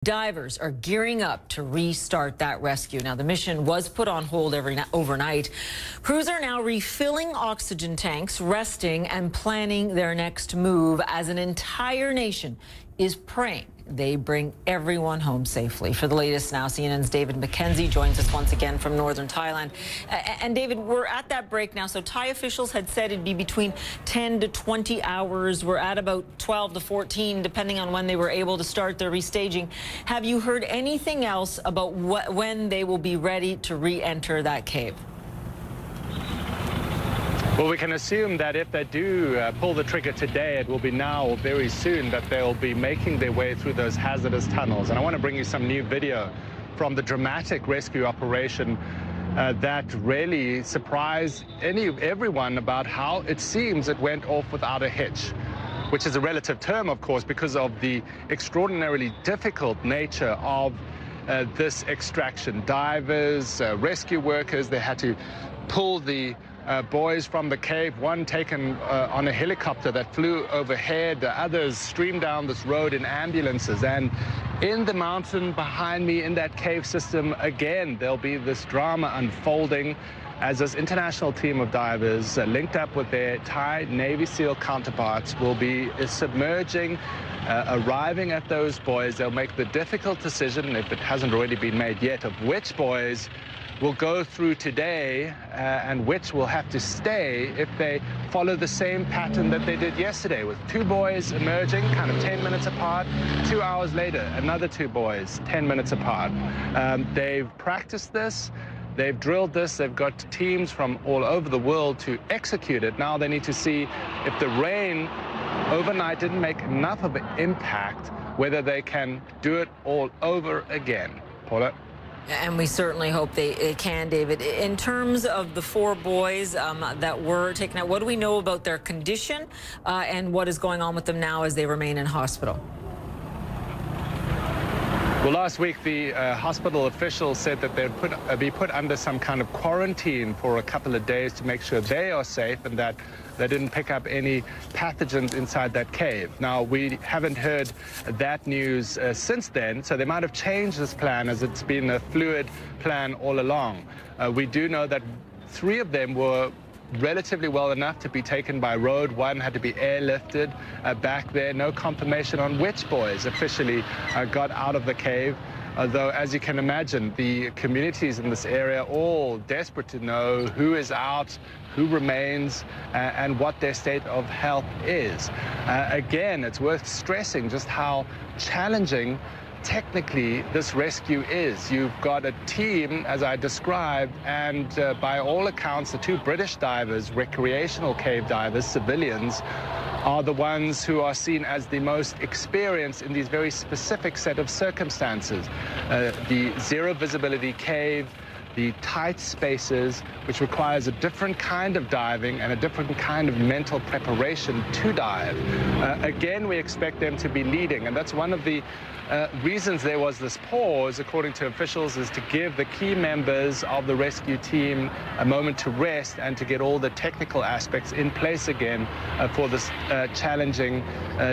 Divers are gearing up to restart that rescue. Now, the mission was put on hold overnight. Crews are now refilling oxygen tanks, resting, and planning their next move as an entire nation is praying they bring everyone home safely. For the latest now, CNN's David McKenzie joins us once again from northern Thailand. And David, we're at that break now. So Thai officials had said it'd be between 10 to 20 hours. We're at about 12 to 14, depending on when they were able to start their restaging. Have you heard anything else about when they will be ready to re-enter that cave? Well, we can assume that if they do pull the trigger today, it will be now or very soon that they'll be making their way through those hazardous tunnels. And I want to bring you some new video from the dramatic rescue operation that really surprised everyone about how it seems it went off without a hitch, which is a relative term, of course, because of the extraordinarily difficult nature of this extraction. Divers, rescue workers, they had to pull the boys from the cave, one taken on a helicopter that flew overhead, others streamed down this road in ambulances. And in the mountain behind me, in that cave system, again, there'll be this drama unfolding as this international team of divers linked up with their Thai Navy SEAL counterparts will be submerging, arriving at those boys. They'll make the difficult decision, if it hasn't already been made yet, of which boys will go through today and which will have to stay if they follow the same pattern that they did yesterday, with two boys emerging kind of 10 minutes apart. 2 hours later, another two boys 10 minutes apart. They've practiced this. They've drilled this. They've got teams from all over the world to execute it. Now they need to see if the rain overnight didn't make enough of an impact, whether they can do it all over again. Paula? And we certainly hope they can, David. In terms of the four boys that were taken out, what do we know about their condition and what is going on with them now as they remain in hospital? Well, last week, the hospital officials said that they'd be put under some kind of quarantine for a couple of days to make sure they are safe and that they didn't pick up any pathogens inside that cave. Now, we haven't heard that news since then, so they might have changed this plan as it's been a fluid plan all along. We do know that three of them were relatively well enough to be taken by road. One had to be airlifted back there. No confirmation on which boys officially got out of the cave. Although, as you can imagine, the communities in this area all desperate to know who is out, who remains, and what their state of health is. Again, it's worth stressing just how challenging technically this rescue is. You've got a team, as I described, and by all accounts, the two British divers, recreational cave divers, civilians, are the ones who are seen as the most experienced in these very specific set of circumstances. The zero visibility cave, the tight spaces, which requires a different kind of diving and a different kind of mental preparation to dive. Again, we expect them to be leading, and that's one of the reasons there was this pause, according to officials, is to give the key members of the rescue team a moment to rest and to get all the technical aspects in place again for this challenging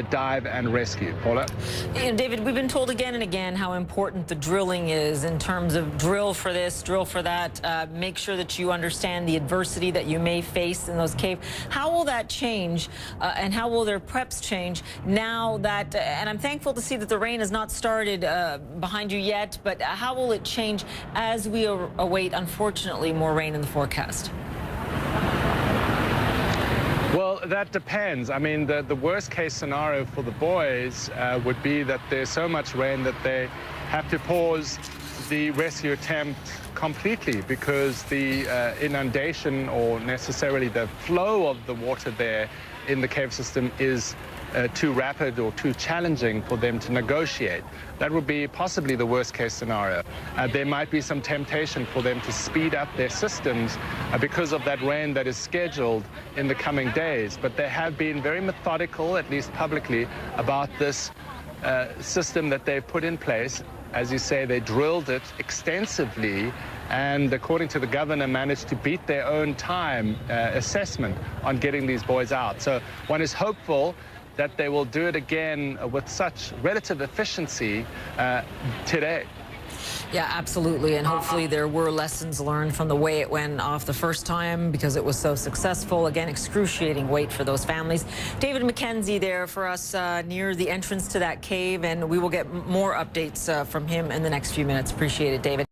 dive and rescue. Paula? David, we've been told again and again how important the drilling is in terms of drill for this, drill for that, make sure that you understand the adversity that you may face in those caves. How will that change and how will their preps change now that, and I'm thankful to see that the rain has not started behind you yet, but how will it change as we await, unfortunately, more rain in the forecast? Well, that depends. I mean, the worst case scenario for the boys would be that there's so much rain that they have to pause the rescue attempt completely because the inundation or necessarily the flow of the water there in the cave system is too rapid or too challenging for them to negotiate. That would be possibly the worst case scenario. There might be some temptation for them to speed up their systems because of that rain that is scheduled in the coming days. But they have been very methodical, at least publicly, about this system that they've put in place. As you say, they drilled it extensively and, according to the governor, managed to beat their own time assessment on getting these boys out. So one is hopeful that they will do it again with such relative efficiency today. Yeah, absolutely. And hopefully there were lessons learned from the way it went off the first time because it was so successful. Again, excruciating wait for those families. David McKenzie there for us near the entrance to that cave, and we will get more updates from him in the next few minutes. Appreciate it, David.